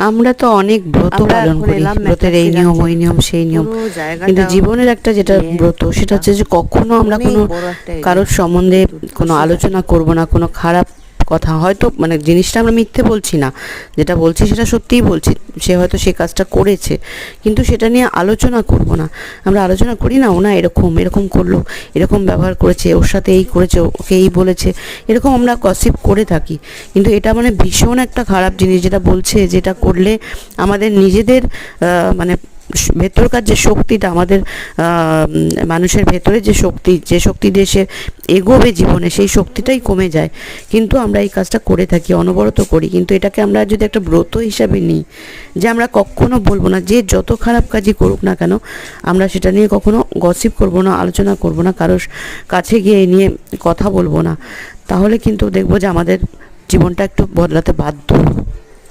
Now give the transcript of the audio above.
আমরা তো অনেক ব্রত পালন করি, ব্রতের এই নিয়ম ওই নিয়ম সেই নিয়ম, কিন্তু জীবনের একটা যেটা ব্রত সেটা হচ্ছে যে কখনো আমরা কোনো কারোর সম্বন্ধে কোনো আলোচনা করব না, কোনো খারাপ কথা, হয়তো মানে জিনিসটা আমরা মিথ্যে বলছি না, যেটা বলছি সেটা সত্যিই বলছি, সে হয়তো সে কাজটা করেছে, কিন্তু সেটা নিয়ে আলোচনা করব না। আমরা আলোচনা করি না, ও না এরকম এরকম করলো, এরকম ব্যবহার করেছে, ওর সাথে এই করেছে, ওকে এই বলেছে, এরকম আমরা গসিপ করে থাকি। কিন্তু এটা মানে ভীষণ একটা খারাপ জিনিস, যেটা বলছে যেটা করলে আমাদের নিজেদের মানে ভেতরকার যে শক্তিটা, আমাদের মানুষের ভেতরে যে শক্তি, যে শক্তি দিয়ে সে এগোবে জীবনে, সেই শক্তিটাই কমে যায়। কিন্তু আমরা এই কাজটা করে থাকি, অনবরত করি। কিন্তু এটাকে আমরা যদি একটা ব্রত হিসাবে নিই, যে আমরা কখনো বলবো না, যে যত খারাপ কাজই করুক না কেন, আমরা সেটা নিয়ে কখনো গসিপ করবো না, আলোচনা করবো না, কারোর কাছে গিয়ে এই নিয়ে কথা বলবো না, তাহলে কিন্তু দেখবো যে আমাদের জীবনটা একটু বদলাতে বাধ্য।